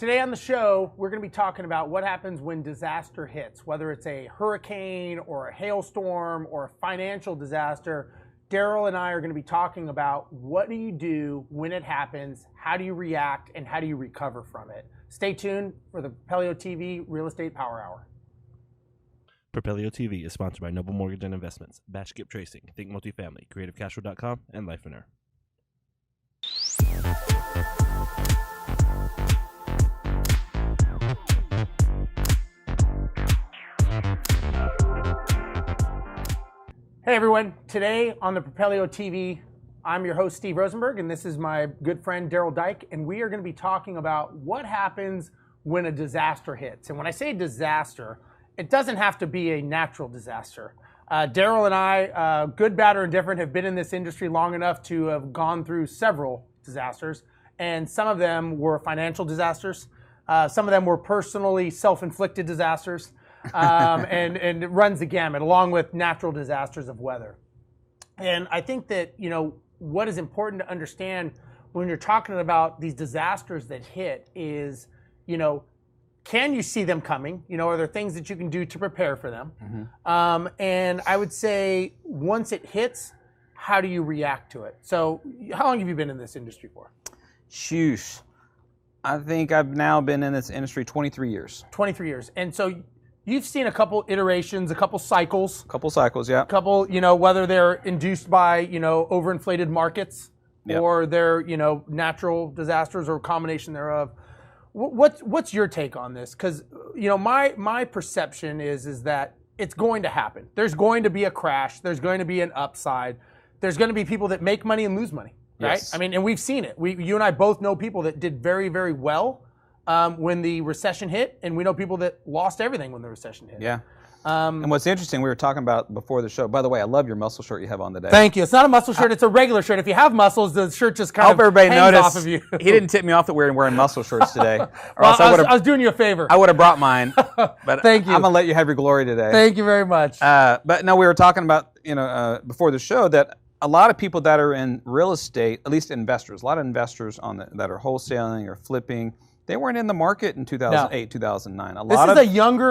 Today on the show, we're going to be talking about what happens when disaster hits, whether it's a hurricane or a hailstorm or a financial disaster. Darryl and I are going to be talking about what do you do when it happens, how do you react, and how do you recover from it. Stay tuned for the PropelioTV Real Estate Power Hour. PropelioTV is sponsored by Noble Mortgage and Investments, Batch Skip Tracing, Think Multifamily, CreativeCashflow.com, and Lifener. Hey everyone, today on the PropelioTV, I'm your host Steve Rozenberg, and this is my good friend Darel Daik, and we are going to be talking about what happens when a disaster hits. And when I say disaster, it doesn't have to be a natural disaster. Darel and I, good, bad, or indifferent, have been in this industry long enough to have gone through several disasters, and some of them were financial disasters. Some of them were personally self-inflicted disasters. And it runs the gamut, along with natural disasters of weather. And I think that, what is important to understand when you're talking about these disasters that hit is, can you see them coming? Are there things that you can do to prepare for them? Mm-hmm. And I would say once it hits, how do you react to it? So how long have you been in this industry for? Sheesh. I think I've now been in this industry 23 years. 23 years. And so you've seen a couple iterations, a couple cycles. Yeah. Couple, whether they're induced by, overinflated markets, yep, or they're, natural disasters or a combination thereof. What's your take on this? Because, my perception is that it's going to happen. There's going to be a crash. There's going to be an upside. There's going to be people that make money and lose money, right? Yes. I mean, and we've seen it. You and I both know people that did very, very well when the recession hit, and we know people that lost everything when the recession hit. Yeah. And what's interesting, we were talking about before the show, by the way, I love your muscle shirt you have on today. Thank you. It's not a muscle shirt, it's a regular shirt. If you have muscles, the shirt just kind of everybody hangs noticed off of you. He didn't tip me off that we're wearing muscle shirts today. Or well, I was doing you a favor. I would have brought mine. But Thank you. I'm going to let you have your glory today. Thank you very much. But no, we were talking about, before the show that a lot of people that are in real estate, at least investors, a lot of investors that are wholesaling or flipping, they weren't in the market in 2008, 2009.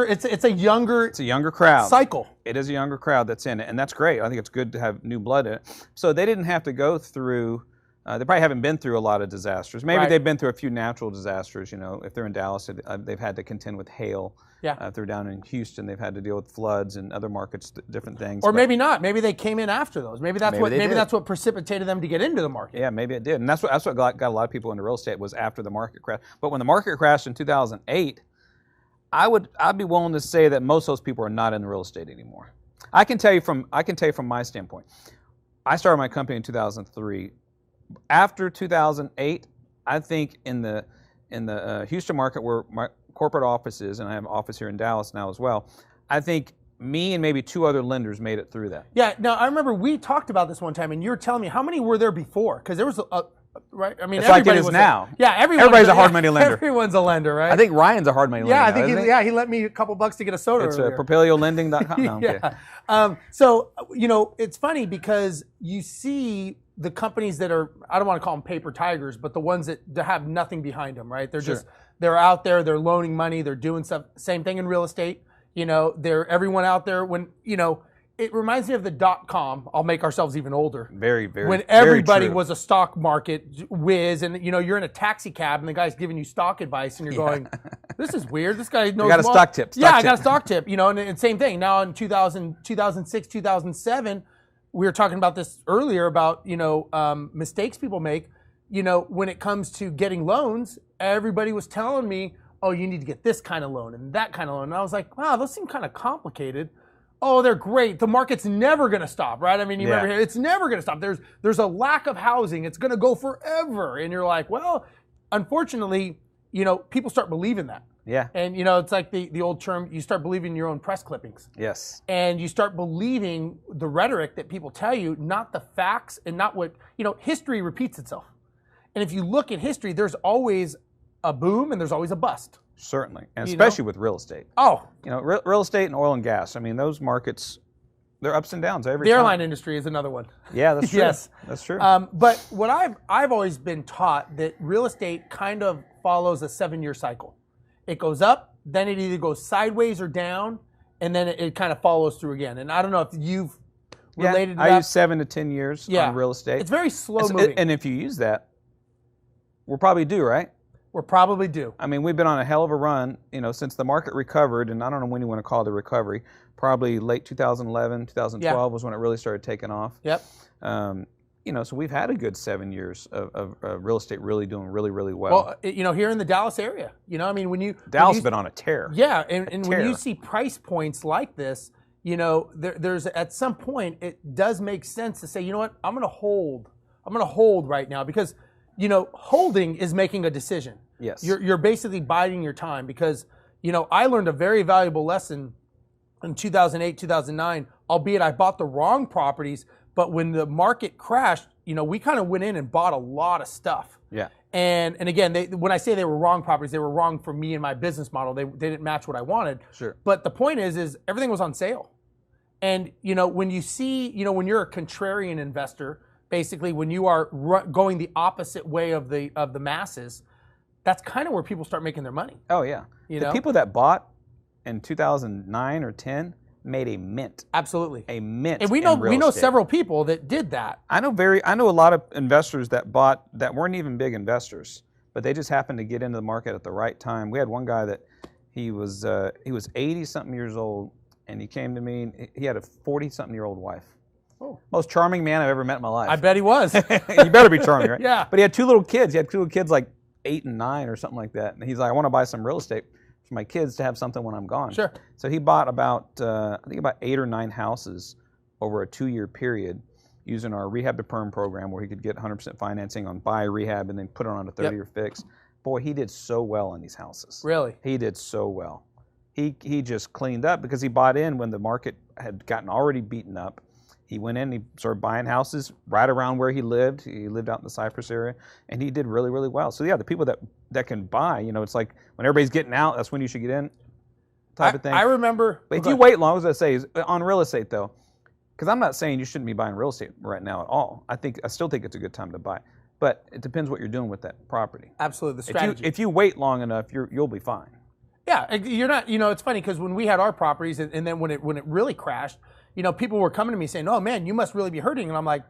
It's a younger crowd cycle. It is a younger crowd that's in it, and that's great. I think it's good to have new blood in it. So they didn't have to go through. They probably haven't been through a lot of disasters. Maybe they've been through a few natural disasters. If they're in Dallas, they've had to contend with hail. Yeah. If they're down in Houston, they've had to deal with floods and other markets, different things. Or maybe not. Maybe they came in after those. Maybe that's what precipitated them to get into the market. Yeah, maybe it did. And that's what got a lot of people into real estate was after the market crash. But when the market crashed in 2008, I'd be willing to say that most of those people are not in real estate anymore. I can tell you from my standpoint. I started my company in 2003. After 2008, I think in the Houston market where my corporate office is, and I have an office here in Dallas now as well, I think me and maybe two other lenders made it through that. Yeah, no, I remember we talked about this one time, and you were telling me how many were there before? Because there was right? I mean, it's like it is now. Everybody's a hard money lender. Everyone's a lender, right? I think Ryan's a hard money lender. Yeah, I think he lent me a couple bucks to get a soda. It's PropelioLending.com. No, yeah. So it's funny because you see the companies that are, I don't want to call them paper tigers, but the ones that have nothing behind them, right? They're just, they're out there, they're loaning money, they're doing stuff. Same thing in real estate. They're everyone out there when, it reminds me of the .com. I'll make ourselves even older. Very, very. When everybody was a stock market whiz, and you're in a taxi cab and the guy's giving you stock advice, and you're going, "This is weird. This guy knows." You got a stock tip. I got a stock tip. And same thing. Now in 2006, 2007, we were talking about this earlier about mistakes people make. When it comes to getting loans, everybody was telling me, "Oh, you need to get this kind of loan and that kind of loan." And I was like, "Wow, those seem kind of complicated." Oh, they're great. The market's never going to stop, right? I mean, remember, it's never going to stop. There's a lack of housing. It's going to go forever. And you're like, well, unfortunately, people start believing that. Yeah. And, it's like the old term, you start believing your own press clippings. Yes. And you start believing the rhetoric that people tell you, not the facts and not what, history repeats itself. And if you look at history, there's always a boom and there's always a bust. Certainly, and especially with real estate. Oh. Real estate and oil and gas. I mean, those markets, There are ups and downs every The time. airline industry is another one. Yeah, that's true. Yes. That's true. But what I've always been taught that real estate kind of follows a 7-year cycle. It goes up, then it either goes sideways or down, and then it kind of follows through again. And I don't know if you've related to that. I use 7 to 10 years on real estate. It's very slow moving. And if you use that, we're probably due, right? We're probably due. I mean, we've been on a hell of a run, since the market recovered, and I don't know when you want to call it the recovery, probably late 2011, 2012 was when it really started taking off. Yep. So we've had a good 7 years of real estate really doing really, really well. Well, here in the Dallas area, Dallas has been on a tear. Yeah, and when you see price points like this, there's at some point it does make sense to say, you know what, I'm going to hold right now because, holding is making a decision. Yes. You're basically biding your time because, I learned a very valuable lesson in 2008, 2009, albeit I bought the wrong properties, but when the market crashed, we kind of went in and bought a lot of stuff. Yeah. And again, when I say they were wrong properties, they were wrong for me and my business model. They didn't match what I wanted. Sure. But the point is everything was on sale. And, when you see, when you're a contrarian investor, basically when you are going the opposite way of the masses, that's kind of where people start making their money. Oh, yeah. The people that bought in 2009 or 10 made a mint. Absolutely. A mint. And we know several people that did that. I know a lot of investors that bought that weren't even big investors, but they just happened to get into the market at the right time. We had one guy that he was 80-something years old, and he came to me, and he had a 40-something-year-old wife. Oh. Most charming man I've ever met in my life. I bet he was. You better be charming, right? Yeah. But he had 2 little kids. He had 2 little kids like 8 and 9 or something like that. And he's like, I want to buy some real estate for my kids to have something when I'm gone. Sure. So he bought about 8 or 9 houses over a 2-year period using our rehab to perm program where he could get 100% financing on buy rehab and then put it on a 30-year fix. Boy, he did so well on these houses. Really? He did so well. He just cleaned up because he bought in when the market had gotten already beaten up. He went in, he started buying houses right around where he lived. He lived out in the Cypress area, and he did really, really well. So, yeah, the people that can buy, it's like when everybody's getting out, that's when you should get in type of thing. I remember. But if you wait long, as I say, is on real estate, though, because I'm not saying you shouldn't be buying real estate right now at all. I still think it's a good time to buy. But it depends what you're doing with that property. Absolutely, the strategy. If you wait long enough, you'll be fine. Yeah, you're not. It's funny because when we had our properties, and then when it really crashed, people were coming to me saying, "Oh man, you must really be hurting," and I'm like,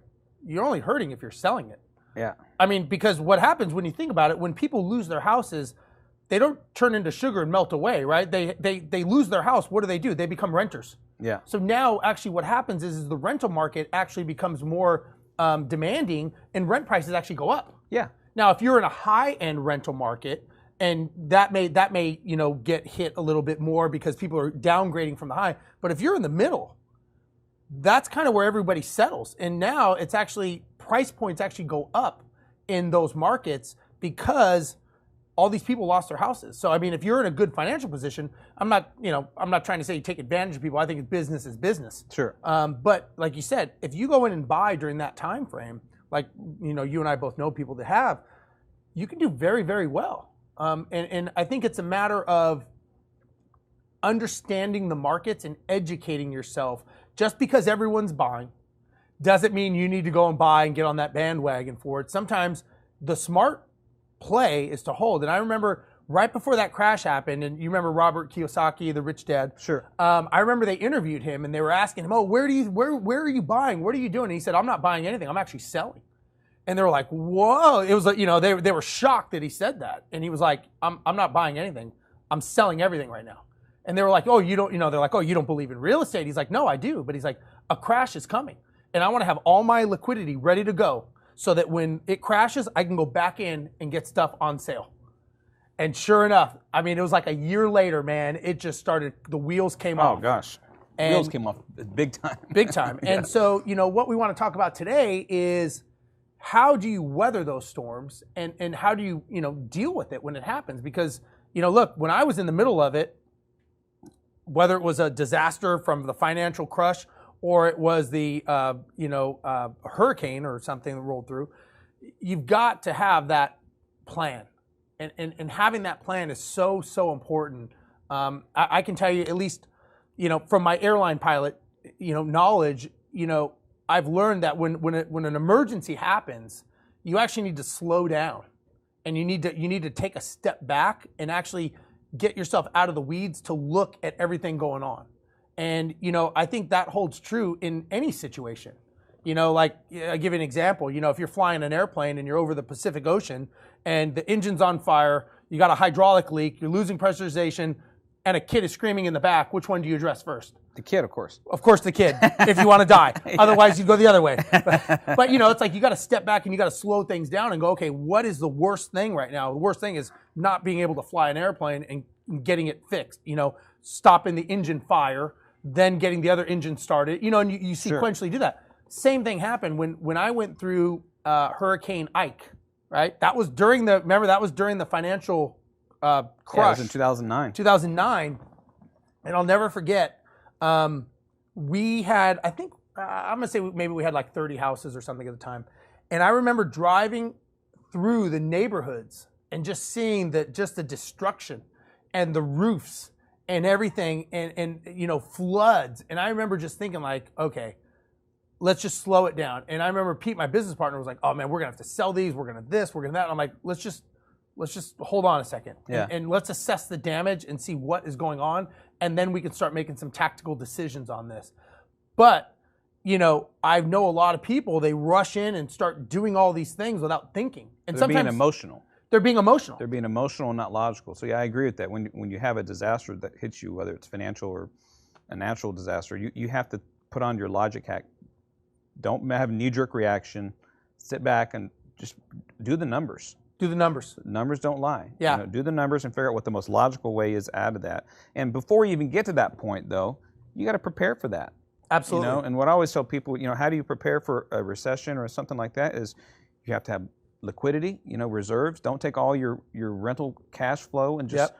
"You're only hurting if you're selling it." Yeah. I mean, because what happens when you think about it, when people lose their houses, they don't turn into sugar and melt away, right? They lose their house. What do? They become renters. Yeah. So now, actually, what happens is the rental market actually becomes more demanding, and rent prices actually go up. Yeah. Now, if you're in a high-end rental market, and that may get hit a little bit more because people are downgrading from the high. But if you're in the middle, that's kind of where everybody settles. And now it's actually price points actually go up in those markets because all these people lost their houses. So I mean, if you're in a good financial position, I'm not trying to say you take advantage of people. I think business is business. Sure. But like you said, if you go in and buy during that time frame, like you and I both know people that have, you can do very, very well. And I think it's a matter of understanding the markets and educating yourself. Just because everyone's buying doesn't mean you need to go and buy and get on that bandwagon for it. Sometimes the smart play is to hold. And I remember right before that crash happened, and you remember Robert Kiyosaki, the rich dad. Sure. I remember they interviewed him and they were asking him, "Oh, where are you buying? What are you doing?" And he said, "I'm not buying anything. I'm actually selling." And they were like, "Whoa!" It was like, they were shocked that he said that. And he was like, "I'm not buying anything. I'm selling everything right now." And they were like, "Oh, you don't?" They're like, "Oh, you don't believe in real estate?" He's like, "No, I do." But he's like, "A crash is coming, and I want to have all my liquidity ready to go so that when it crashes, I can go back in and get stuff on sale." And sure enough, I mean, it was like a year later, man. It just started. The wheels came off. Oh gosh, and wheels came off big time. Big time. Yeah. And so, what we want to talk about today is, how do you weather those storms and how do you, deal with it when it happens? Because, look, when I was in the middle of it, whether it was a disaster from the financial crush or it was the, hurricane or something that rolled through, you've got to have that plan. And having that plan is so, so important. I can tell you, at least, from my airline pilot knowledge, I've learned that when an emergency happens, you actually need to slow down, and you need to take a step back and actually get yourself out of the weeds to look at everything going on. And I think that holds true in any situation. Like I'll give you an example. If you're flying an airplane and you're over the Pacific Ocean and the engine's on fire, you got a hydraulic leak, you're losing pressurization, and a kid is screaming in the back, which one do you address first? The kid, of course. Of course, the kid, if you want to die. Otherwise, you go the other way. But it's like you got to step back and you got to slow things down and go, okay, what is the worst thing right now? The worst thing is not being able to fly an airplane and getting it fixed. Stopping the engine fire, then getting the other engine started. And you sequentially do that. Same thing happened when I went through Hurricane Ike. Right, that was during the financial crush. Yeah, it was in 2009. 2009, and I'll never forget. We had, I think, I'm gonna say maybe we had like 30 houses or something at the time, and I remember driving through the neighborhoods and just seeing the destruction and the roofs and everything and floods, and I remember just thinking like, okay, let's just slow it down. And I remember Pete, my business partner, was like, oh man, we're gonna have to sell these, we're gonna this, we're gonna that. And I'm like, let's just hold on a second. Yeah. And let's assess the damage and see what is going on. And then we can start making some tactical decisions on this. But, I know a lot of people, they rush in and start doing all these things without thinking. And They're sometimes being emotional. They're being emotional. They're being emotional, not logical. So yeah, I agree with that. When you have a disaster that hits you, whether it's financial or a natural disaster, you have to put on your logic hat. Don't have a knee-jerk reaction. Sit back and just do the numbers. Do the numbers. Numbers don't lie. Yeah. Do the numbers and figure out what the most logical way is out of that. And before you even get to that point, though, you got to prepare for that. Absolutely. And what I always tell people, how do you prepare for a recession or something like that is you have to have liquidity, reserves. Don't take all your rental cash flow and just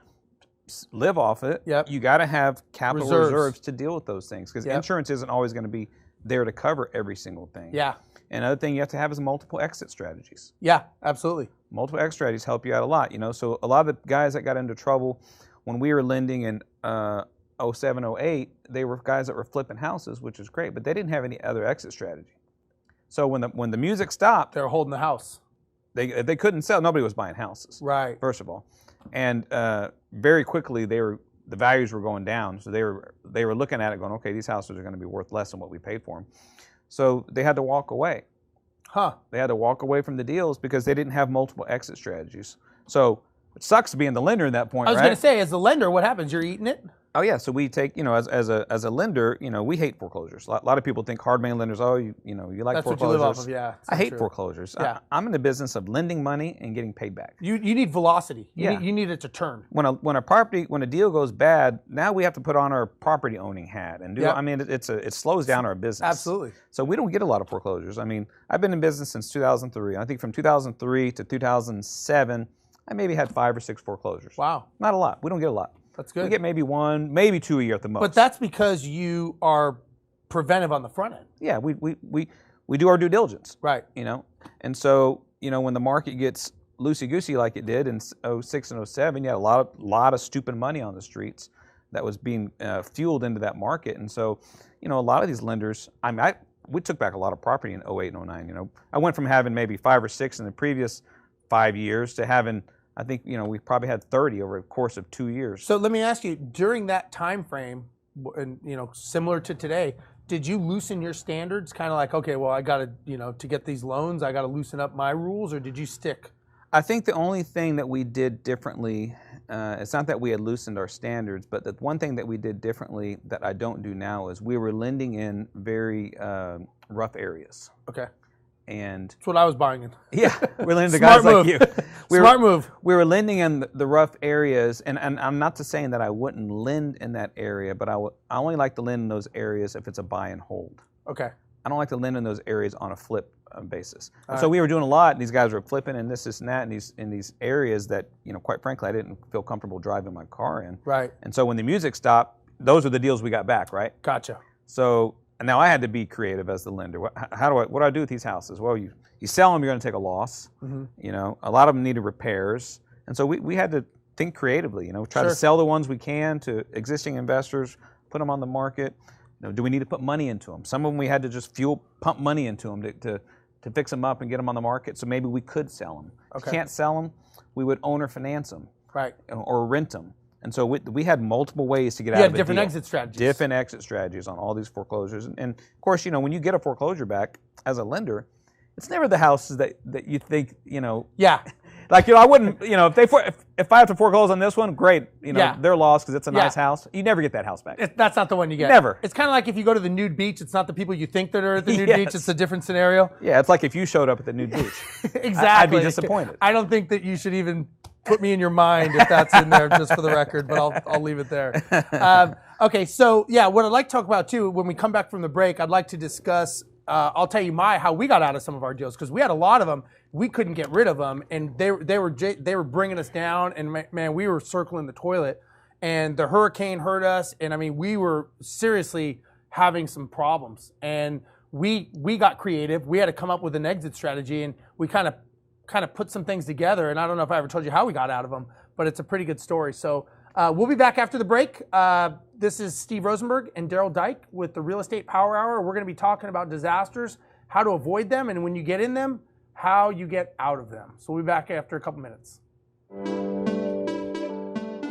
live off it. Yep. You got to have capital reserves to deal with those things because insurance isn't always going to be there to cover every single thing. Yeah. And another thing you have to have is multiple exit strategies. Yeah, absolutely. Multiple exit strategies help you out a lot. So a lot of the guys that got into trouble when we were lending in 07, 08, they were guys that were flipping houses, which is great, but they didn't have any other exit strategy. So when the music stopped, they were holding the house. They couldn't sell. Nobody was buying houses. Right. First of all, and very quickly the values were going down. So they were looking at it, going, okay, these houses are going to be worth less than what we paid for them. So they had to walk away. Huh. They had to walk away from the deals because they didn't have multiple exit strategies. So it sucks being the lender at that point, I was right? going to say, as the lender, what happens? You're eating it? Oh yeah, so we take, as a lender, we hate foreclosures. A lot of people think hard money lenders, you like That's foreclosures. What you live off of, yeah. I hate foreclosures. Yeah. I'm in the business of lending money and getting paid back. You need velocity. Yeah. You need it to turn. When a deal goes bad, now we have to put on our property owning hat and do. I mean, it slows down our business. Absolutely. So we don't get a lot of foreclosures. I mean, I've been in business since 2003. I think from 2003 to 2007, I maybe had 5 or 6 foreclosures. Wow. Not a lot. We don't get a lot. That's good. We get maybe 1, maybe 2 a year at the most. But that's because you are preventive on the front end. Yeah, we do our due diligence. Right. And so, when the market gets loosey-goosey like it did in 06 and 07, you had a lot of stupid money on the streets that was being fueled into that market. And so, a lot of these lenders, we took back a lot of property in 08 and 09. I went from having maybe 5 or 6 in the previous 5 years to having, I think, we probably had 30 over the course of 2 years. So let me ask you, during that time frame, and similar to today, did you loosen your standards? Kind of like, okay, well, I got to, to get these loans, I got to loosen up my rules, or did you stick? I think the only thing that we did differently, it's not that we had loosened our standards, but the one thing that we did differently that I don't do now is we were lending in very rough areas. Okay. And that's what I was buying in. Yeah, we're lending to guys like you. Smart move. We were lending in the rough areas, and I'm not to saying that I wouldn't lend in that area, but I only like to lend in those areas if it's a buy and hold. Okay. I don't like to lend in those areas on a flip basis. So we were doing a lot, and these guys were flipping and this and that in these areas that, quite frankly, I didn't feel comfortable driving my car in. Right. And so when the music stopped, those are the deals we got back, right? Gotcha. So now I had to be creative as the lender. What do I do with these houses? Well, you sell them, you're going to take a loss. Mm-hmm. A lot of them needed repairs, and so we had to think creatively. Try to sell the ones we can to existing investors, put them on the market. do we need to put money into them? Some of them we had to just pump money into them to fix them up and get them on the market. So maybe we could sell them. If you can't sell them, we would own or finance them, right, or rent them. And so we had multiple ways to get out of a different deal. exit strategies. Different exit strategies on all these foreclosures. And of course, when you get a foreclosure back as a lender, it's never the houses that you think, Yeah. Like, I wouldn't, if I have to foreclose on this one, great. They're lost because it's a nice house. You never get that house back. That's not the one you get. Never. It's kind of like if you go to the nude beach, it's not the people you think that are at the nude Yes. beach. It's a different scenario. Yeah, it's like if you showed up at the nude beach. Exactly. I'd be disappointed. I don't think that you should even put me in your mind if that's in there, just for the record, but I'll leave it there. Okay, so what I'd like to talk about too, when we come back from the break, I'd like to discuss, I'll tell you how we got out of some of our deals, because we had a lot of them. We couldn't get rid of them, and they were bringing us down, and man, we were circling the toilet, and the hurricane hurt us, and I mean, we were seriously having some problems, and we got creative. We had to come up with an exit strategy, and we kind of put some things together, and I don't know if I ever told you how we got out of them, but it's a pretty good story. So we'll be back after the break. This is Steve Rozenberg and Darel Daik with the Real Estate Power Hour. We're going to be talking about disasters, how to avoid them, and when you get in them, how you get out of them. So we'll be back after a couple minutes.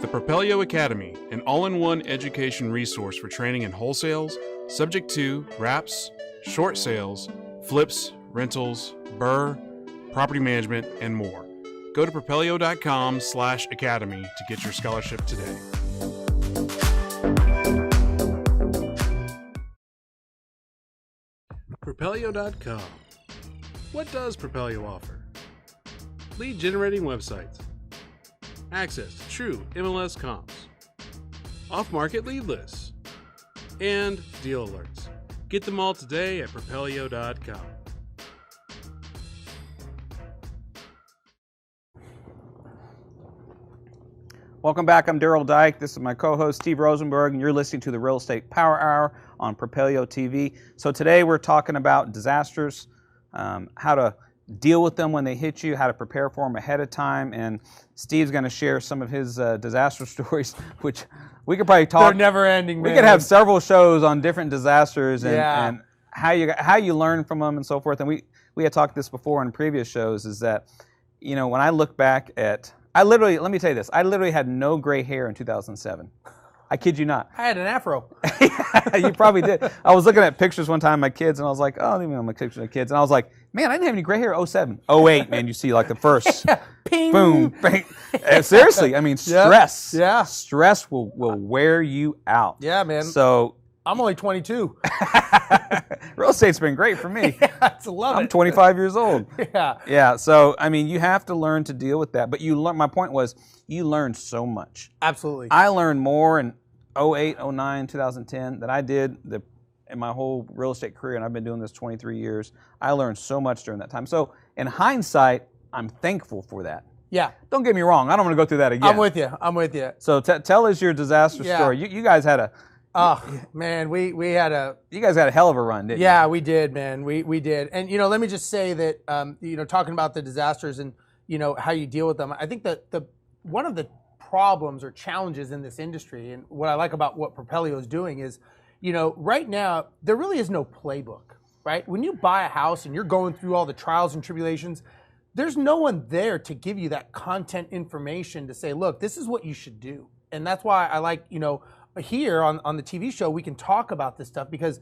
The Propelio Academy, an all-in-one education resource for training in wholesales, subject to wraps, short sales, flips, rentals, BRRRR, property management, and more. Go to propelio.com/academy to get your scholarship today. Propelio.com. What does Propelio offer? Lead generating websites, access to true MLS comps, off-market lead lists, and deal alerts. Get them all today at propelio.com. Welcome back. I'm Darel Daik. This is my co-host, Steve Rozenberg, and you're listening to the Real Estate Power Hour on PropelioTV. So today we're talking about disasters, how to deal with them when they hit you, how to prepare for them ahead of time, and Steve's going to share some of his disaster stories, which we could probably talk. They're never ending, man. We could have several shows on different disasters and how you learn from them and so forth. And we had talked this before in previous shows, is that, when I look back at, let me tell you this, I literally had no gray hair in 2007. I kid you not. I had an afro. You probably did. I was looking at pictures one time of my kids, and I was like, oh, let me know my pictures of my kids. And I was like, man, I didn't have any gray hair 07. 08, man, you see like the first. Ping. Boom. Bang. Seriously, I mean, stress. Yeah. Stress will wear you out. Yeah, man. So I'm only 22. real estate's been great for me. I love it. I'm 25 years old. Yeah. Yeah. So, I mean, you have to learn to deal with that. But my point was, you learn so much. Absolutely. I learned more in 08, 09, 2010 than I did in my whole real estate career, and I've been doing this 23 years. I learned so much during that time. So, in hindsight, I'm thankful for that. Yeah. Don't get me wrong. I don't want to go through that again. I'm with you. So, tell us your disaster story. You guys had a... Oh, man, we had a... You guys had a hell of a run, didn't you? Yeah, we did, man. We did. And, let me just say that, talking about the disasters and, how you deal with them, I think that one of the problems or challenges in this industry, and what I like about what Propelio is doing is, right now, there really is no playbook, right? When you buy a house and you're going through all the trials and tribulations, there's no one there to give you that content information to say, look, this is what you should do. And that's why I like, here on the TV show, we can talk about this stuff, because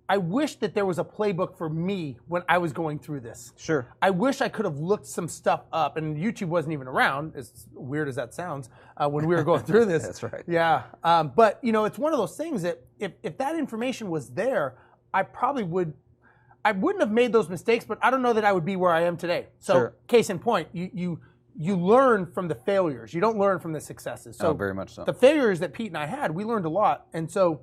I wish that there was a playbook for me when I was going through this. Sure. I wish I could have looked some stuff up, and YouTube wasn't even around, as weird as that sounds, when we were going through this. That's right. Yeah. But, it's one of those things that if that information was there, I wouldn't have made those mistakes, but I don't know that I would be where I am today. So, Sure. Case in point, you learn from the failures. You don't learn from the successes. So very much so. The failures that Pete and I had, we learned a lot. And so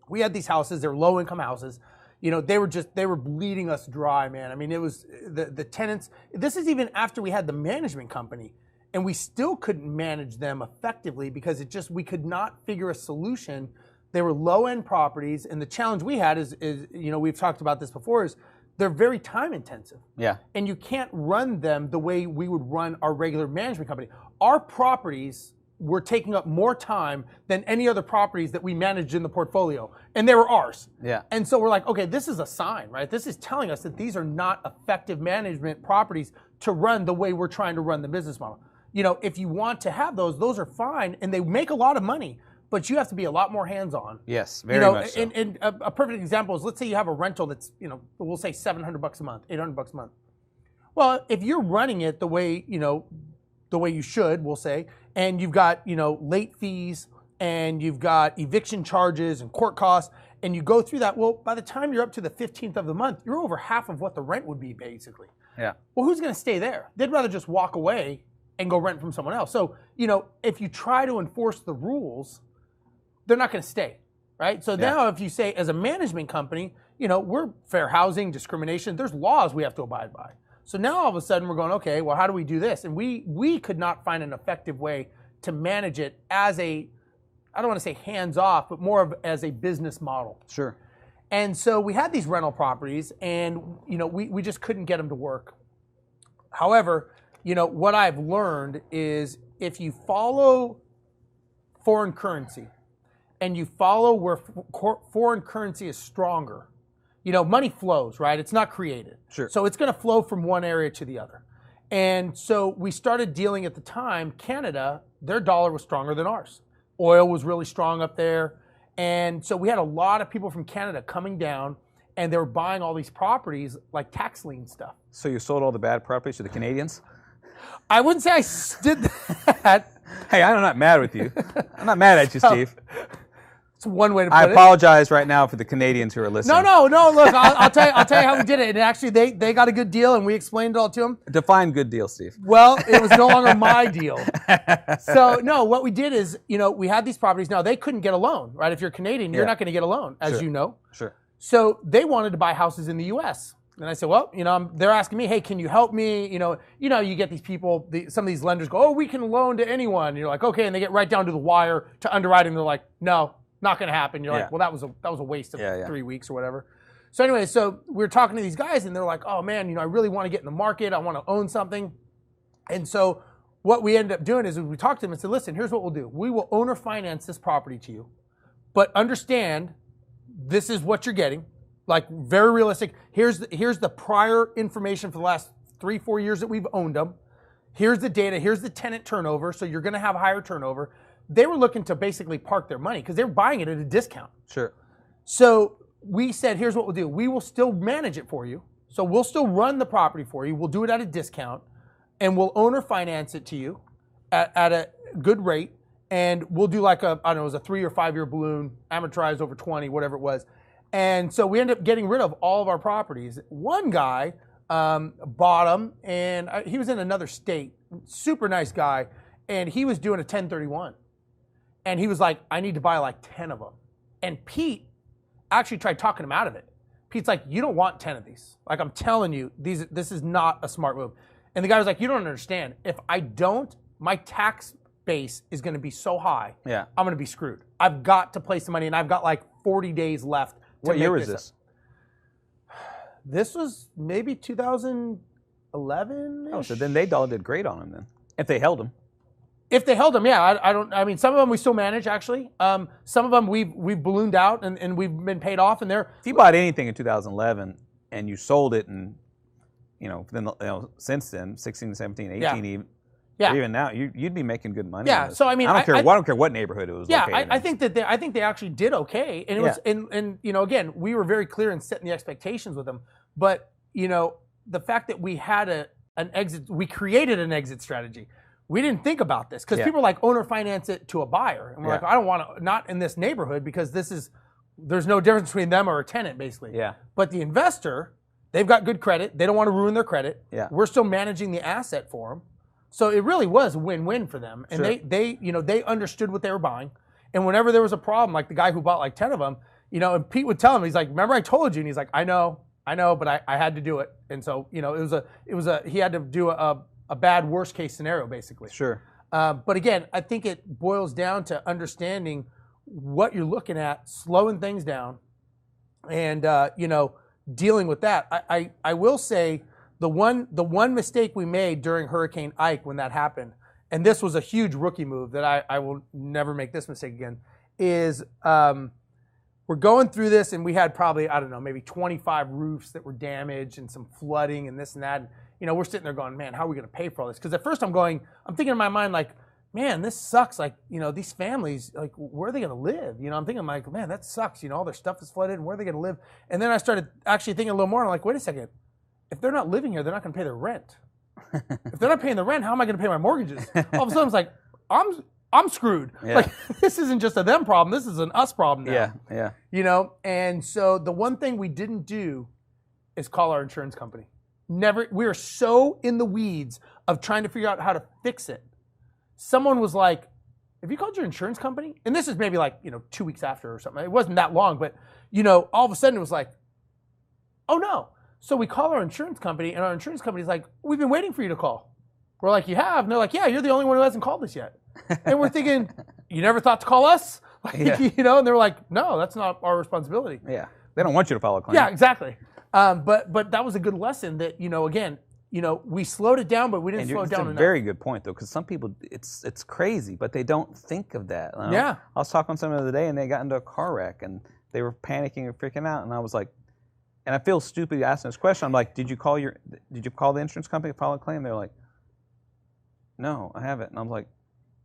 we had these houses, they're low income houses. They were bleeding us dry, man. I mean, it was the tenants. This is even after we had the management company, and we still couldn't manage them effectively because we could not figure a solution. They were low end properties. And the challenge we had is we've talked about this before, is they're very time intensive. Yeah. And you can't run them the way we would run our regular management company. Our properties were taking up more time than any other properties that we managed in the portfolio, and they were ours. Yeah. And so we're like, okay, this is a sign, right? This is telling us that these are not effective management properties to run the way we're trying to run the business model. You know, if you want to have those are fine, and they make a lot of money, but you have to be a lot more hands-on. Yes, very much so. And a perfect example is, let's say you have a rental that's, you know, we'll say $700 a month, $800 a month. Well, if you're running it the way, you know, the way you should, we'll say, and you've got, you know, late fees, and you've got eviction charges and court costs, and you go through that, well, by the time you're up to the 15th of the month, you're over half of what the rent would be, basically. Yeah. Well, who's going to stay there? They'd rather just walk away and go rent from someone else. So, you know, if you try to enforce the rules, they're not going to stay, right? So now if you say, as a management company, you know, we're fair housing, discrimination, there's laws we have to abide by. So now all of a sudden we're going, okay, well, how do we do this? And we could not find an effective way to manage it as a, I don't want to say hands off, but more of as a business model. Sure. And so we had these rental properties, and, you know, we just couldn't get them to work. However, you know, what I've learned is if you follow foreign currency, and you follow where foreign currency is stronger, you know, money flows, right? It's not created. Sure. So it's going to flow from one area to the other. And so we started dealing at the time, Canada, their dollar was stronger than ours. Oil was really strong up there. And so we had a lot of people from Canada coming down, and they were buying all these properties like tax lien stuff. So you sold all the bad properties to the Canadians? I wouldn't say I did that. Hey, I'm not mad with you. I'm not mad at you, Steve. It's one way to put I it. apologize right now for the Canadians who are listening. No. Look, I'll tell you how we did it. And actually, they got a good deal, and we explained it all to them. Define good deal, Steve. Well, it was no longer my deal. So no, what we did is, you know, we had these properties. Now they couldn't get a loan, right? If you're Canadian, you're not going to get a loan, as you know. Sure. So they wanted to buy houses in the U.S. And I said, well, you know, they're asking me, hey, can you help me? You know, you get these people, some of these lenders go, oh, we can loan to anyone. And you're like, okay, and they get right down to the wire to underwriting. They're like, no, not going to happen. You're like, well, that was a waste of 3 weeks or whatever. So anyway, so we were talking to these guys, and they're like, oh man, you know, I really want to get in the market. I want to own something. And so what we ended up doing is we talked to them and said, listen, here's what we'll do. We will owner finance this property to you, but understand this is what you're getting. Like, very realistic. Here's the prior information for the last 3-4 years that we've owned them. Here's the data. Here's the tenant turnover. So you're going to have higher turnover. They were looking to basically park their money because they were buying it at a discount. Sure. So we said, here's what we'll do. We will still manage it for you. So we'll still run the property for you. We'll do it at a discount, and we'll owner finance it to you at a good rate. And we'll do like I don't know, it was a 3 or 5 year balloon, amortized over 20, whatever it was. And so we ended up getting rid of all of our properties. One guy bought them, and he was in another state, super nice guy, and he was doing a 1031. And he was like, I need to buy like 10 of them. And Pete actually tried talking him out of it. Pete's like, you don't want 10 of these. Like, I'm telling you, this is not a smart move. And the guy was like, you don't understand. If I don't, my tax base is going to be so high, I'm going to be screwed. I've got to place the money, and I've got like 40 days left. What year was this? This was maybe 2011. Oh, so then they all did great on them then, if they held them. If they held them, yeah. I mean, some of them we still manage, actually. Some of them we've ballooned out and we've been paid off, and they're. If you bought anything in 2011 and you sold it, and then since then, 16, 17, 18, even now, you'd be making good money. Yeah. So I mean, I don't care what neighborhood it was. Yeah, located I think that they actually did okay, and it was and again, we were very clear in setting the expectations with them. But the fact that we had an exit, we created an exit strategy. We didn't think about this because people are like owner finance it to a buyer, and we're like, I don't want to, not in this neighborhood, because there's no difference between them or a tenant, basically. Yeah. But the investor, they've got good credit. They don't want to ruin their credit. Yeah. We're still managing the asset for them. So it really was a win-win for them, and they understood what they were buying. And whenever there was a problem, like the guy who bought like 10 of them, and Pete would tell him, he's like, "Remember I told you?" And he's like, "I know, but I had to do it." And so he had to do a bad worst case scenario, basically. Sure. But again, I think it boils down to understanding what you're looking at, slowing things down, and dealing with that. I will say. The one mistake we made during Hurricane Ike when that happened, and this was a huge rookie move that I will never make this mistake again, is we're going through this, and we had probably, I don't know, maybe 25 roofs that were damaged and some flooding and this and that. And, we're sitting there going, man, how are we going to pay for all this? Because at first I'm thinking in my mind, like, man, this sucks. Like, these families, like, where are they going to live? I'm thinking like, man, that sucks. All their stuff is flooded, and where are they going to live? And then I started actually thinking a little more. I'm like, wait a second. If they're not living here, they're not going to pay their rent. If they're not paying the rent, how am I going to pay my mortgages? All of a sudden, it's like, I'm screwed. Yeah. Like, this isn't just a them problem. This is an us problem now. Yeah. And so the one thing we didn't do is call our insurance company. Never. We were so in the weeds of trying to figure out how to fix it. Someone was like, have you called your insurance company? And this is maybe like, 2 weeks after or something. It wasn't that long, but, all of a sudden it was like, oh no. So we call our insurance company, and our insurance company's like, we've been waiting for you to call. We're like, you have? And they're like, yeah, you're the only one who hasn't called us yet. And we're thinking, you never thought to call us? Like, and they're like, no, that's not our responsibility. Yeah. They don't want you to file a claim. Yeah, exactly. But that was a good lesson that, again, we slowed it down, but we didn't slow it down enough. It's a very good point, though, because some people, it's crazy, but they don't think of that. Yeah. I was talking to someone the other day, and they got into a car wreck, and they were panicking and freaking out, and I was like, and I feel stupid asking this question. I'm like, did you call the insurance company to file a claim? They're like, no, I haven't. And I'm like,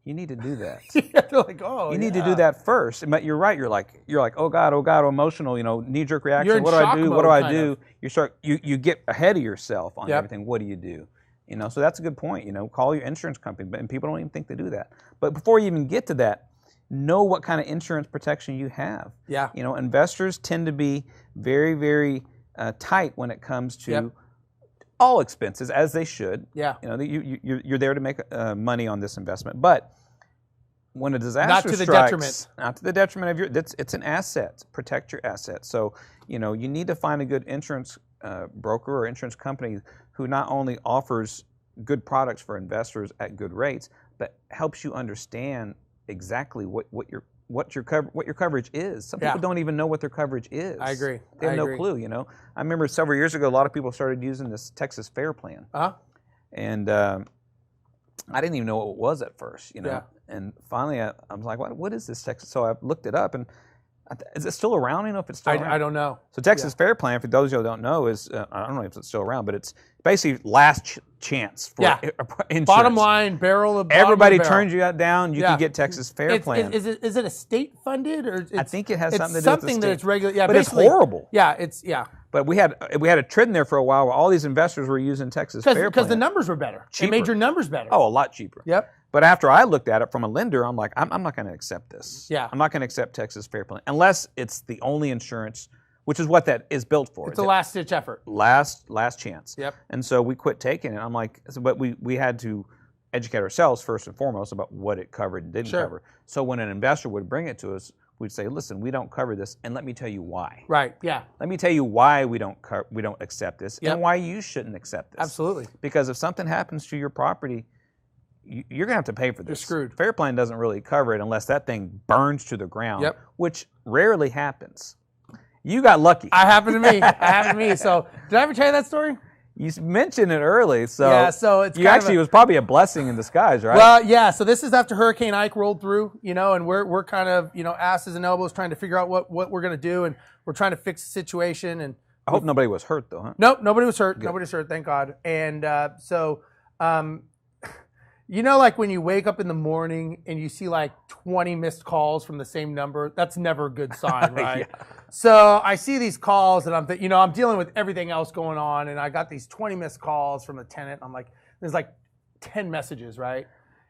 you need to do that. Yeah, they're like, oh, you need to do that first. But you're right. You're like, oh God, emotional. Knee-jerk reaction. You're in What do I shock do? mode, What do I kind do? of. You get ahead of yourself on Yep. everything. What do you do? So that's a good point. Call your insurance company. And people don't even think they do that. But before you even get to that, know what kind of insurance protection you have. Yeah. Investors tend to be very, very tight when it comes to Yep. all expenses, as they should. Yeah. You're there to make money on this investment, but when a disaster Not to the strikes, detriment. not to the detriment of it's an asset. Protect your asset. So you need to find a good insurance broker or insurance company who not only offers good products for investors at good rates, but helps you understand exactly what your coverage is. Some people don't even know what their coverage is. I agree. They have no clue. I remember several years ago, a lot of people started using this Texas Fair Plan, and I didn't even know what it was at first. Yeah. And finally, I was like, what is this Texas? So I looked it up, and is it still around? If it's still around. I don't know. So Texas Fair Plan, for those of you who don't know, is I don't know if it's still around, but it's basically last chance for insurance. Bottom line, barrel of everybody barrel. turns you down, you can get Texas Fair Plan. Is it a state funded or? I think it has something to do with the something that state. it's regular. Yeah, but it's horrible. Yeah, But we had a trend there for a while where all these investors were using Texas Fair Plan because the numbers were better. Cheaper. It made your numbers better. Oh, a lot cheaper. Yep. But after I looked at it from a lender, I'm like, I'm not going to accept this. Yeah. I'm not going to accept Texas Fair Plan unless it's the only insurance, which is what that is built for. It's a last ditch effort. Last chance. Yep. And so we quit taking it. I'm like, but we had to educate ourselves first and foremost about what it covered and didn't cover. So when an investor would bring it to us, we'd say, listen, we don't cover this, and let me tell you why. Right. Yeah. Let me tell you why we don't accept this, Yep. and why you shouldn't accept this. Absolutely. Because if something happens to your property, you're going to have to pay for this. You're screwed. Fair Plan doesn't really cover it unless that thing burns to the ground, Yep. which rarely happens. You got lucky. It happened to me. So did I ever tell you that story? You mentioned it early, so Yeah, so it's you kind of actually it was probably a blessing in disguise, right? Well, yeah. So this is after Hurricane Ike rolled through, and we're kind of asses and elbows trying to figure out what we're gonna do, and we're trying to fix the situation. And I hope nobody was hurt, though, huh? nope, nobody was hurt. Good. Nobody was hurt, thank God. And like when you wake up in the morning and you see like 20 missed calls from the same number, that's never a good sign, right? Yeah. So I see these calls and I'm dealing with everything else going on, and I got these 20 missed calls from a tenant. I'm like, there's like 10 messages, right?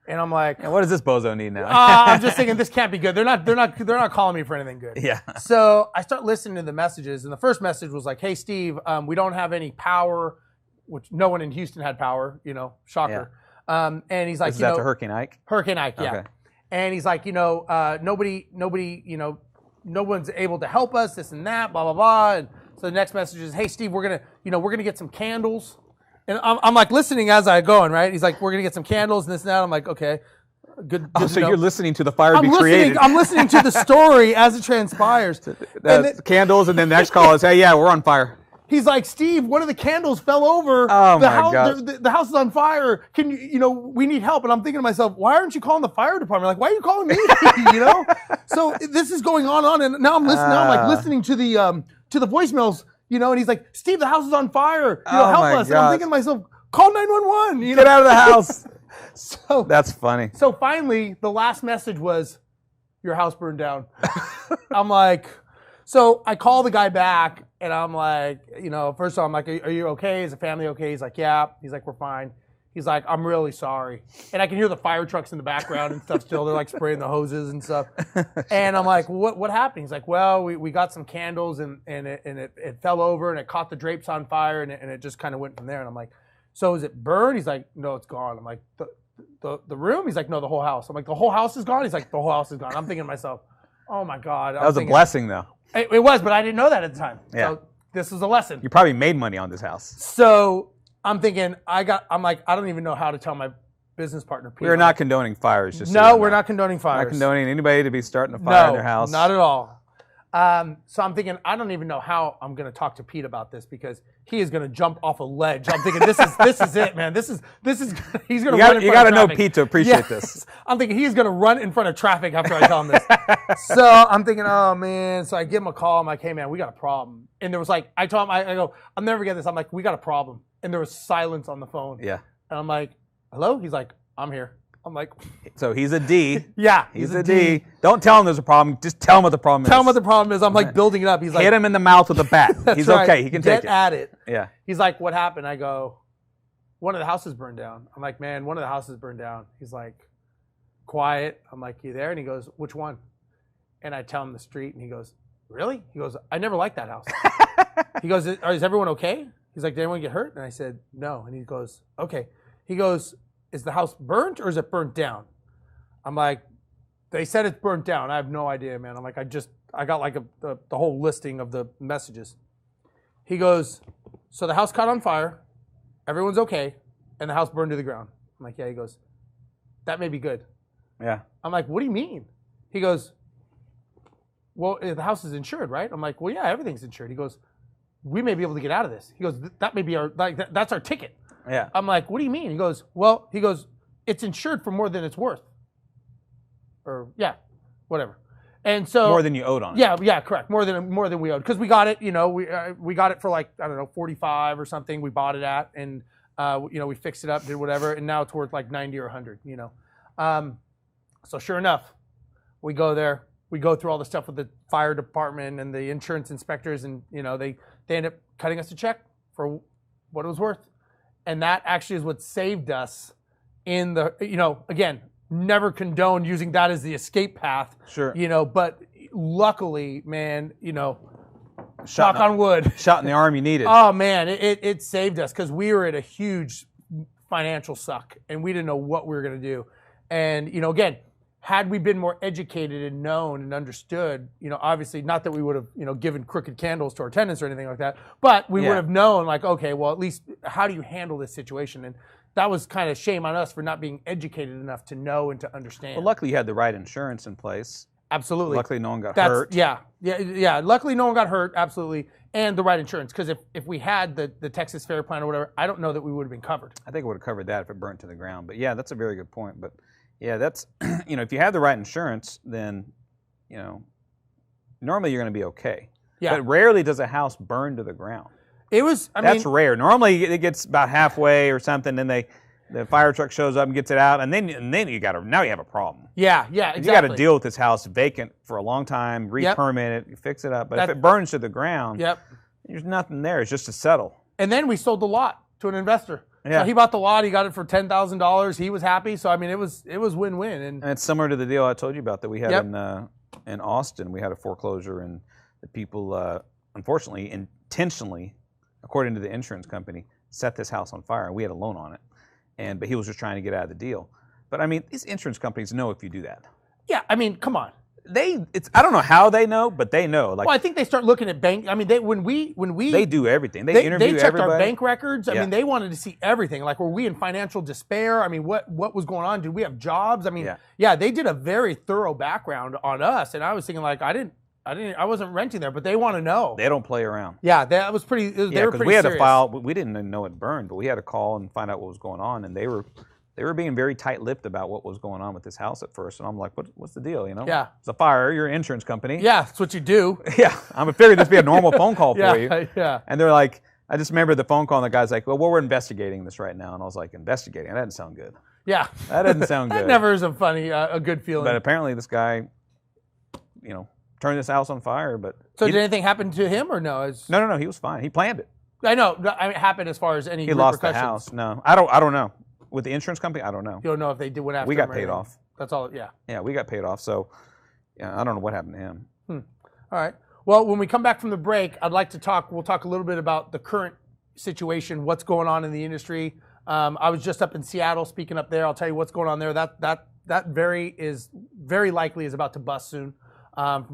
And I'm like, And what does this bozo need now? I'm just thinking this can't be good. They're not calling me for anything good. Yeah. So I start listening to the messages, and the first message was like, "Hey Steve, we don't have any power," which no one in Houston had power. Shocker. And he's like, This is after Hurricane Ike? Hurricane Ike, yeah. Okay. And he's like, nobody, no one's able to help us, this and that, blah blah blah. And so the next message is, "Hey Steve, we're gonna get some candles." And I'm like listening as I go, right? He's like, "We're gonna get some candles and this and that." I'm like, "Okay, good." Oh, to so know. you're listening to the fire be created. I'm listening to the story as it transpires. Candles, and then the next call is, "Hey, yeah, we're on fire." He's like, Steve, one of the candles fell over. Oh, the my house, gosh. the house is on fire. Can we need help. And I'm thinking to myself, why aren't you calling the fire department? Like, why are you calling me? So this is going on. And now I'm listening. Now I'm like listening to the voicemails, and he's like, Steve, the house is on fire. Help us. And I'm thinking to myself, call 911. Get out of the house. So that's funny. So finally, the last message was, your house burned down. I'm like, so I call the guy back, and I'm like, first of all, I'm like, are you okay? Is the family okay? He's like, yeah. He's like, we're fine. He's like, I'm really sorry. And I can hear the fire trucks in the background and stuff still. They're like spraying the hoses and stuff. And I'm like, what happened? He's like, well, we got some candles, and it fell over, and it caught the drapes on fire, and it just kind of went from there. And I'm like, so is it burned? He's like, no, it's gone. I'm like, the room? He's like, no, the whole house. I'm like, the whole house is gone? He's like, the whole house is gone. I'm thinking to myself, oh my God. That was a blessing, though. It was, but I didn't know that at the time. Yeah. So this was a lesson. You probably made money on this house. So I'm thinking, I'm like, I don't even know how to tell my business partner, Peter. We're not condoning fires. Just no, we're not condoning fires. Not condoning anybody to be starting a fire in their house. Not at all. So I'm thinking, I don't even know how I'm going to talk to Pete about this, because he is going to jump off a ledge. I'm thinking, this is it, man. This is he's going to run in front of traffic. You got to know Pete to appreciate this. I'm thinking he's going to run in front of traffic after I tell him this. So I'm thinking, oh man. So I give him a call. I'm like, hey man, we got a problem. And there was like, I told him, I go, I'll never forget this. I'm like, we got a problem. And there was silence on the phone. Yeah. And I'm like, hello? He's like, I'm here. I'm like, so he's a D. Yeah, he's a D. Don't tell him there's a problem. Just tell him what the problem is. Tell him what the problem is. I'm like building it up. He's like, hit him in the mouth with a bat. He's right. okay. He can take it. Get at it. Yeah. He's like, what happened? I go, one of the houses burned down. I'm like, man, one of the houses burned down. He's like, quiet. I'm like, you there? And he goes, which one? And I tell him the street, and he goes, really? He goes, I never liked that house. He goes, is everyone okay? He's like, did anyone get hurt? And I said, no. And he goes, okay. He goes, is the house burnt or is it burnt down? I'm like, they said it's burnt down. I have no idea, man. I'm like, I got like the whole listing of the messages. He goes, so the house caught on fire, everyone's okay, and the house burned to the ground. I'm like, yeah. He goes, that may be good. Yeah. I'm like, what do you mean? He goes, well, the house is insured, right? I'm like, well, yeah, everything's insured. He goes, we may be able to get out of this. He goes, that may be that's our ticket. Yeah. I'm like, what do you mean? He goes, it's insured for more than it's worth. Or yeah, whatever. And so more than you owed on it. Yeah, correct. More than we owed, because we got it. We got it for like, I don't know, 45 or something. We bought it at, and we fixed it up, did whatever, and now it's worth like 90 or 100. So sure enough, we go there. We go through all the stuff with the fire department and the insurance inspectors, and they end up cutting us a check for what it was worth. And that actually is what saved us in the, again, never condone using that as the escape path. Sure. But luckily, man, knock on wood. Shot in the arm you needed. Oh, man, it saved us, because we were at a huge financial suck, and we didn't know what we were going to do. And, again, had we been more educated and known and understood, obviously not that we would have, given crooked candles to our tenants or anything like that, but we would have known, like, okay, well, at least how do you handle this situation? And that was kind of shame on us for not being educated enough to know and to understand. Well, luckily you had the right insurance in place. Absolutely. Luckily no one got hurt. Yeah. Luckily no one got hurt, absolutely, and the right insurance, because if we had the Texas Fair Plan or whatever, I don't know that we would have been covered. I think it would have covered that if it burnt to the ground. But yeah, that's a very good point. But yeah, that's, if you have the right insurance, then, normally you're going to be okay. Yeah. But rarely does a house burn to the ground. That's rare. Normally it gets about halfway or something, then the fire truck shows up and gets it out, and then now you have a problem. Yeah, exactly. You got to deal with this house vacant for a long time, re-permit it, fix it up. But if it burns to the ground, there's nothing there. It's just to settle. And then we sold the lot to an investor. Yeah. So he bought the lot. He got it for $10,000. He was happy. So it was win-win. And it's similar to the deal I told you about that we had in Austin. We had a foreclosure, and the people, unfortunately, intentionally, according to the insurance company, set this house on fire, and we had a loan on it. But he was just trying to get out of the deal. But these insurance companies know if you do that. Yeah, come on. I don't know how they know, but they know. Well, I think they start looking at bank. When we they do everything. They interview checked everybody. Our bank records. They wanted to see everything. Like, were we in financial despair? What was going on? Did we have jobs? They did a very thorough background on us, and I was thinking, like, I didn't I wasn't renting there, but they want to know. They don't play around. Yeah, that was pretty. They were pretty we had serious. to file. We didn't even know it burned, but we had to call and find out what was going on, and they were being very tight-lipped about what was going on with this house at first. And I'm like, what's the deal? You know? Yeah. It's a fire. You're an insurance company. Yeah, that's what you do. Yeah. I'm figuring this would be a normal phone call for you. Yeah. And they're like, I just remember the phone call, and the guy's like, well, we're investigating this right now. And I was like, investigating? That doesn't sound good. Yeah. That doesn't sound good. That never is a good feeling. But apparently this guy, turned this house on fire. But so did anything happen to him or no? No. He was fine. He planned it. I know. I mean, it happened as far as any He lost the repercussions. house. No, I don't know. With the insurance company, I don't know. You don't know if they did what after We got him or paid anything. off. That's all. Yeah. Yeah, we got paid off. So, yeah, I don't know what happened to him. All right. Well, when we come back from the break, We'll talk a little bit about the current situation, what's going on in the industry. I was just up in Seattle speaking up there. I'll tell you what's going on there. That very likely is about to bust soon.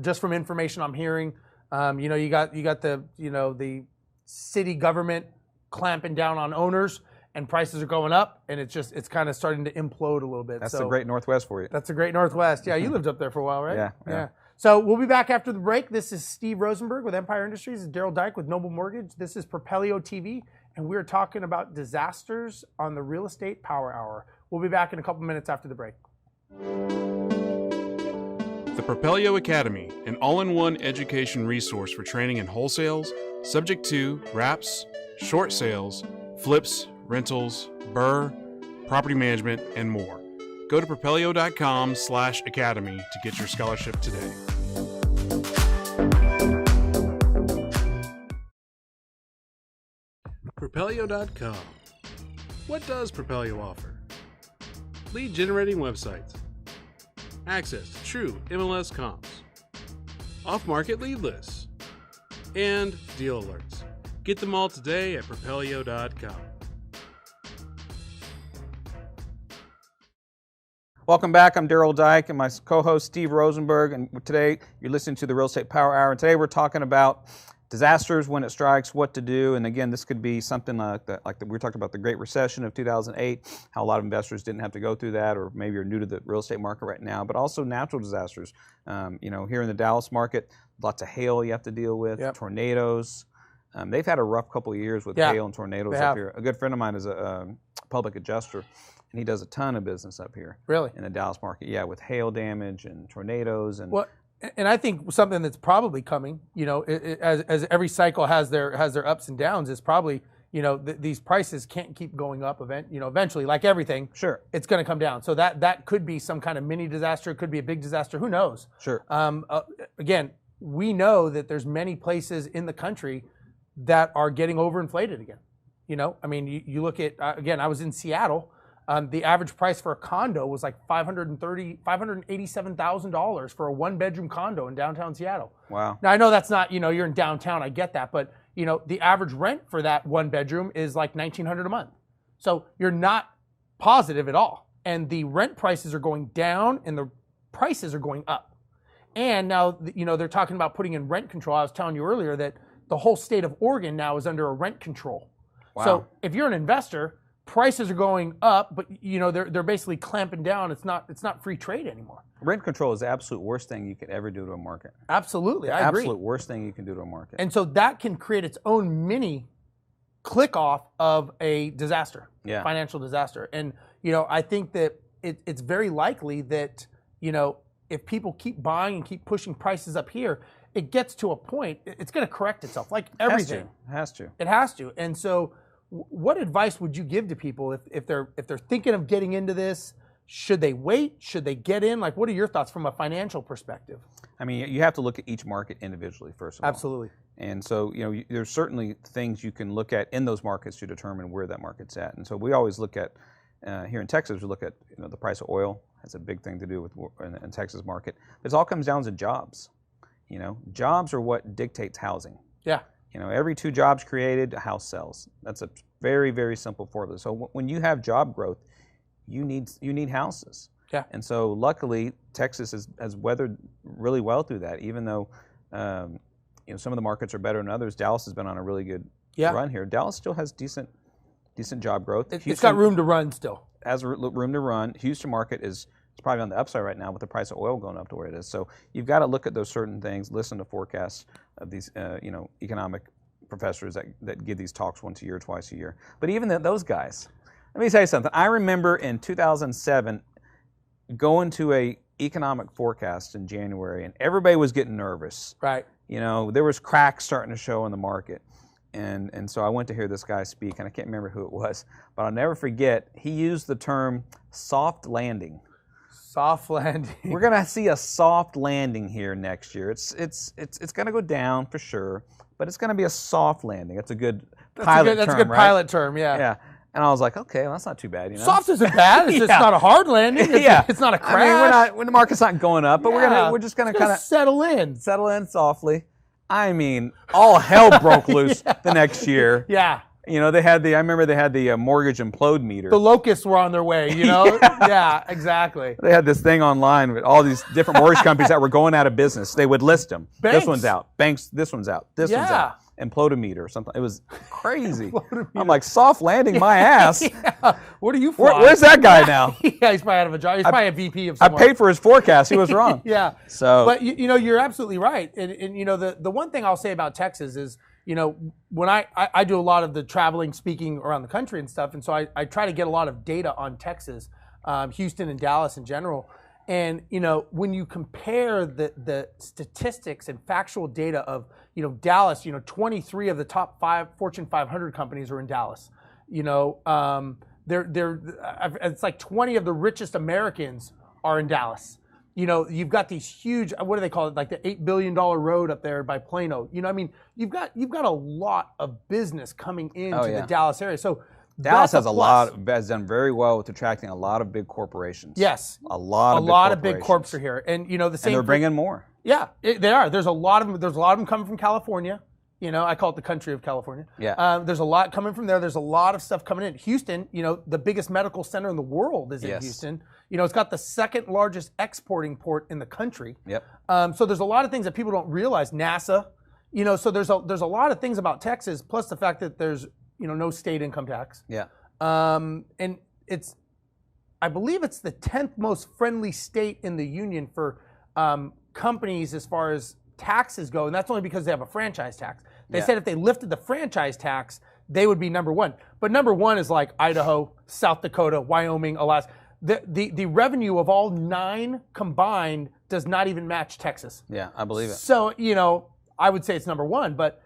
Just from information I'm hearing, you got the city government clamping down on owners, and prices are going up, and it's kind of starting to implode a little bit. That's the great Northwest for you. That's the great Northwest. Yeah, you lived up there for a while, right? Yeah. So we'll be back after the break. This is Steve Rozenberg with Empire Industries and Darel Daik with Noble Mortgage. This is PropelioTV, and we're talking about disasters on the Real Estate Power Hour. We'll be back in a couple minutes after the break. The Propelio Academy, an all-in-one education resource for training in wholesales, subject to wraps, short sales, flips, rentals, BRRRR, property management, and more. Go to propelio.com/academy to get your scholarship today. Propelio.com. What does Propelio offer? Lead generating websites, access to true MLS comps, off-market lead lists, and deal alerts. Get them all today at propelio.com. Welcome back. I'm Darel Daik and my co-host Steve Rozenberg, and today you're listening to the Real Estate Power Hour. And today we're talking about disasters when it strikes, what to do. And again, this could be something like we talked about the Great Recession of 2008, how a lot of investors didn't have to go through that, or maybe you're new to the real estate market right now, but also natural disasters. Here in the Dallas market, lots of hail you have to deal with, tornadoes. They've had a rough couple of years with hail and tornadoes up here. A good friend of mine is a public adjuster, and he does a ton of business up here. Really? In the Dallas market, yeah, with hail damage and tornadoes. And I think something that's probably coming, as every cycle has their ups and downs, is probably, these prices can't keep going up. Eventually, like everything, sure, it's going to come down. So that could be some kind of mini disaster. It could be a big disaster. Who knows? Sure. Again, we know that there's many places in the country that are getting overinflated again. You look at, again, I was in Seattle. The average price for a condo was like $587,000 for a one-bedroom condo in downtown Seattle. Wow. Now, I know that's not, you're in downtown, I get that, but, the average rent for that one bedroom is like $1,900 a month. So you're not positive at all. And the rent prices are going down and the prices are going up. And now, they're talking about putting in rent control. I was telling you earlier that the whole state of Oregon now is under a rent control. Wow. So if you're an investor, prices are going up, but they're basically clamping down. It's not free trade anymore. Rent control is the absolute worst thing you could ever do to a market. Absolutely, I agree. Absolute worst thing you can do to a market. And so that can create its own mini click off of a disaster, financial disaster. And I think that it's very likely that if people keep buying and keep pushing prices up here, it gets to a point. It's going to correct itself, like everything. It has to. It has to. And so, what advice would you give to people if they're thinking of getting into this? Should they wait? Should they get in? Like, what are your thoughts from a financial perspective? I mean, you have to look at each market individually, first of all. Absolutely. And so, there's certainly things you can look at in those markets to determine where that market's at. And so we always look at, here in Texas, we look at the price of oil. That's a big thing to do with in Texas market. But it all comes down to jobs. Jobs are what dictates housing. Yeah. Every 2 jobs created, a house sells. That's a very, very simple formula. So when you have job growth, you need houses. Yeah. And so luckily, Texas has weathered really well through that. Even though some of the markets are better than others, Dallas has been on a really good run here. Dallas still has decent job growth. It's got room to run still. Has room to run. Houston market is It's probably on the upside right now with the price of oil going up to where it is. So you've got to look at those certain things, listen to forecasts of these, economic professors that give these talks once a year, twice a year. But even those guys, let me tell you something. I remember in 2007 going to a economic forecast in January, and everybody was getting nervous. Right. There was cracks starting to show in the market. And so I went to hear this guy speak, and I can't remember who it was, but I'll never forget, he used the term soft landing. Soft landing. We're going to see a soft landing here next year. It's going to go down for sure, but it's going to be a soft landing. That's a good pilot term, That's a good right? pilot term, yeah. Yeah. And I was like, okay, well, that's not too bad, Soft isn't bad. It's just not a hard landing. It's not a crash. I mean, when the market's not going up, but we're just going to kind of settle in softly. I mean, all hell broke loose the next year. Yeah. I remember they had the mortgage implode meter. The locusts were on their way, Yeah, exactly. They had this thing online with all these different mortgage companies that were going out of business. They would list them. Banks. This one's out. Banks, this one's out. This one's out. Implodometer or something. It was crazy. I'm like, soft landing my ass. Yeah. What are you Where's that guy now? Yeah, he's probably out of a job. He's probably a VP of I somewhere. paid for his forecast. He was wrong. Yeah. So, but you're absolutely right. And the one thing I'll say about Texas is, when I do a lot of the traveling, speaking around the country and stuff, and so I try to get a lot of data on Texas, Houston and Dallas in general. And when you compare the statistics and factual data of Dallas, 23 of the top 5 Fortune 500 companies are in Dallas. It's like 20 of the richest Americans are in Dallas. You've got these huge, what do they call it, like the $8 billion road up there by Plano. You've got a lot of business coming into the Dallas area. So Dallas has done very well with attracting a lot of big corporations. Yes, a lot of big corps are here, and the same. And they're bringing more. Yeah, they are. There's a lot of them coming from California. I call it the country of California. Yeah. There's a lot coming from there. There's a lot of stuff coming in. Houston, the biggest medical center in the world is in Houston. It's got the second largest exporting port in the country. Yep. So there's a lot of things that people don't realize. NASA, so there's a lot of things about Texas, plus the fact that there's no state income tax. Yeah. And I believe it's the 10th most friendly state in the union for companies as far as taxes go, and that's only because they have a franchise tax. They said if they lifted the franchise tax, they would be number one. But number one is like Idaho, South Dakota, Wyoming, Alaska. The revenue of all 9 combined does not even match Texas. Yeah, I believe it. So, I would say it's number one, but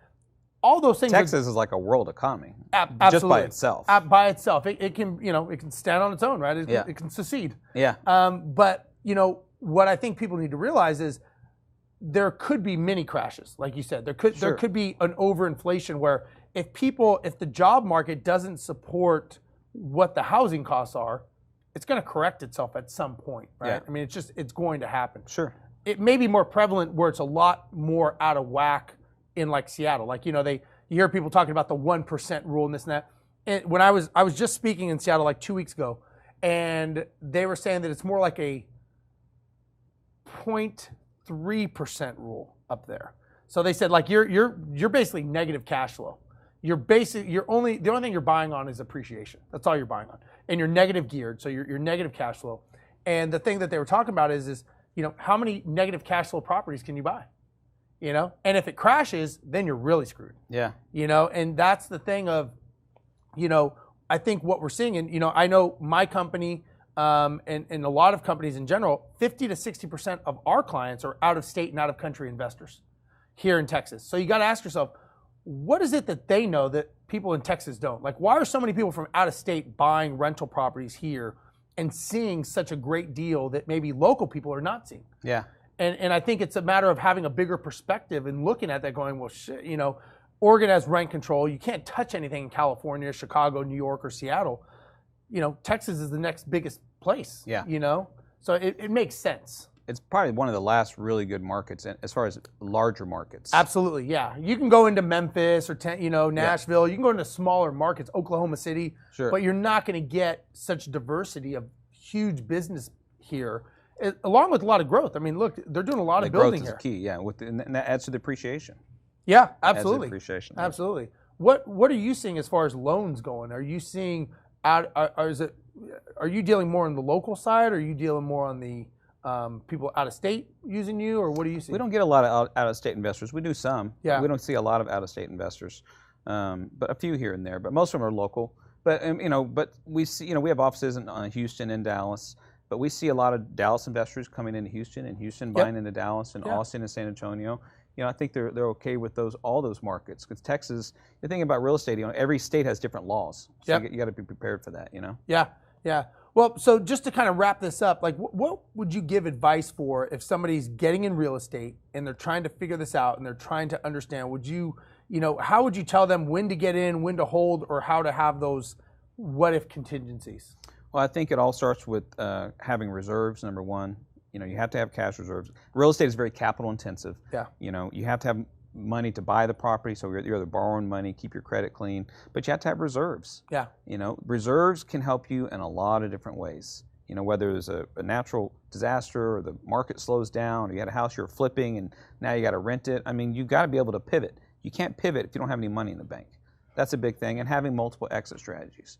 all those things. Texas is like a world economy, absolutely. just by itself. By itself, it can it can stand on its own, right? It can secede. Yeah. But what I think people need to realize is there could be mini crashes, like you said. There could be an overinflation where if the job market doesn't support what the housing costs are, it's going to correct itself at some point, right? Yeah. I mean, it's going to happen. Sure. It may be more prevalent where it's a lot more out of whack in like Seattle. Like, you hear people talking about the 1% rule and this and that. And when I was just speaking in Seattle like 2 weeks ago, and they were saying that it's more like a 0.3% rule up there. So they said like you're basically negative cash flow. The only thing you're buying on is appreciation. That's all you're buying on. And you're negative geared, so you're negative cash flow. And the thing that they were talking about is how many negative cash flow properties can you buy? And if it crashes, then you're really screwed. Yeah. And that's the thing of, I think what we're seeing, and I know my company and a lot of companies in general, 50 to 60% of our clients are out of state and out of country investors here in Texas. So you got to ask yourself, what is it that they know that people in Texas don't? Like, why are so many people from out of state buying rental properties here and seeing such a great deal that maybe local people are not seeing? Yeah. And I think it's a matter of having a bigger perspective and looking at that going, well, shit, Oregon has rent control. You can't touch anything in California, Chicago, New York, or Seattle. Texas is the next biggest place. Yeah. So it makes sense. It's probably one of the last really good markets as far as larger markets. Absolutely, yeah. You can go into Memphis or Nashville. You can go into smaller markets, Oklahoma City. Sure. But you're not going to get such diversity of huge business here, along with a lot of growth. I mean, look, they're doing a lot of building here. Growth is key, yeah. And that adds to the appreciation. Yeah, absolutely. Adds to the appreciation. Absolutely. What are you seeing as far as loans going? Are you seeing are you dealing more on the local side, or are you dealing more on the people out of state using you, or what do you see? We don't get a lot of out-of-state investors. We do some. Yeah. We don't see a lot of out-of-state investors, but a few here and there. But most of them are local. But but we see, we have offices in Houston and Dallas. But we see a lot of Dallas investors coming into Houston, and Houston buying into Dallas, and Austin and San Antonio. I think they're okay with all those markets, because Texas. The thing about real estate, every state has different laws, so you got to be prepared for that. Yeah. Well, so just to kind of wrap this up, like, what would you give advice for if somebody's getting in real estate and they're trying to figure this out and they're trying to understand? Would you, how would you tell them when to get in, when to hold, or how to have those what if contingencies? Well, I think it all starts with having reserves, number one. You have to have cash reserves. Real estate is very capital intensive. Yeah. You have to have money to buy the property, so you're either borrowing money, keep your credit clean, but you have to have reserves. Yeah. Reserves can help you in a lot of different ways. Whether there's a natural disaster, or the market slows down, or you had a house you're flipping and now you got to rent it. I mean, you've got to be able to pivot. You can't pivot if you don't have any money in the bank. That's a big thing. And having multiple exit strategies.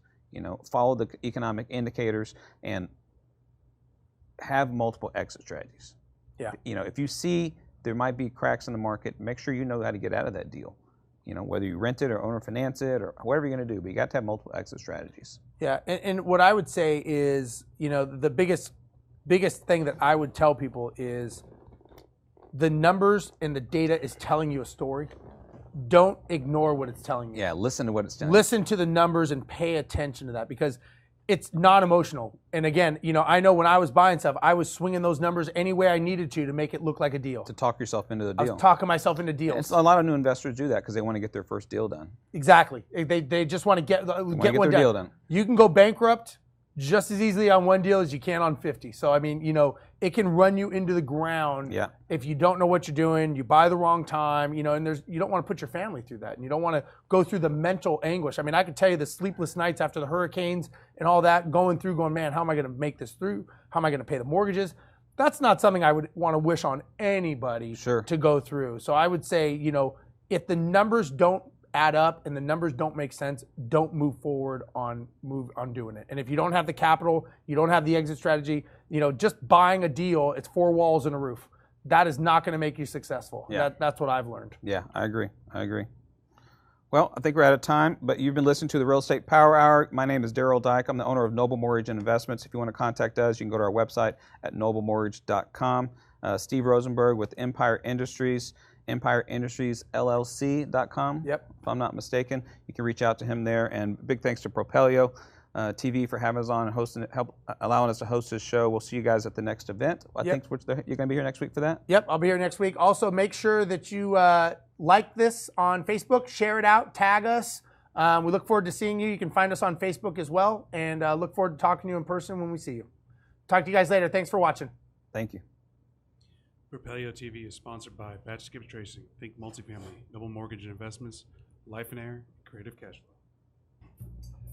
Follow the economic indicators and have multiple exit strategies. Yeah. If you see there might be cracks in the market, make sure you know how to get out of that deal. Whether you rent it or owner finance it or whatever you're going to do, but you got to have multiple exit strategies. Yeah, and what I would say is, the biggest thing that I would tell people is the numbers and the data is telling you a story. Don't ignore what it's telling you. Yeah, listen to what it's telling you. Listen to the numbers and pay attention to that, because it's not emotional. And again, I know when I was buying stuff, I was swinging those numbers any way I needed to make it look like a deal. To talk yourself into the I deal. was talking myself into deals. A lot of new investors do that because they want to get their first deal done. Exactly. They just want to get one deal done. You can go bankrupt just as easily on one deal as you can on 50. So, I mean, it can run you into the ground if you don't know what you're doing, you buy the wrong time, and you don't want to put your family through that, and you don't want to go through the mental anguish. I mean, I could tell you the sleepless nights after the hurricanes and all that, going, man, how am I going to make this through? How am I going to pay the mortgages? That's not something I would want to wish on anybody to go through. So I would say, if the numbers don't add up and the numbers don't make sense, don't move forward on doing it. And if you don't have the capital, you don't have the exit strategy, just buying a deal, it's 4 walls and a roof. That is not going to make you successful. Yeah. That's what I've learned. Yeah, I agree. Well, I think we're out of time, but you've been listening to the Real Estate Power Hour. My name is Darel Daik. I'm the owner of Noble Mortgage and Investments. If you want to contact us, you can go to our website at noblemortgage.com. Steve Rozenberg with Empire Industries. EmpireIndustriesLLC.com. Yep. If I'm not mistaken, you can reach out to him there. And big thanks to Propelio TV for having us on and allowing us to host this show. We'll see you guys at the next event. I think you're going to be here next week for that. Yep, I'll be here next week. Also, make sure that you like this on Facebook, share it out, tag us. We look forward to seeing you. You can find us on Facebook as well, and look forward to talking to you in person when we see you. Talk to you guys later. Thanks for watching. Thank you. Propelio TV is sponsored by Batch Skip Tracing, Think Multifamily, Noble Mortgage and Investments, Life and Air, Creative Cash Flow.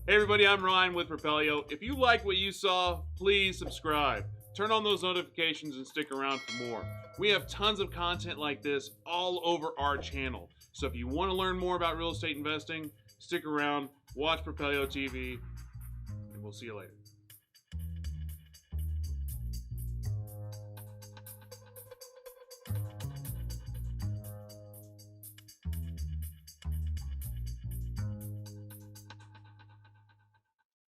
Hey everybody, I'm Ryan with Propelio. If you like what you saw, please subscribe. Turn on those notifications and stick around for more. We have tons of content like this all over our channel. So if you want to learn more about real estate investing, stick around, watch Propelio TV, and we'll see you later.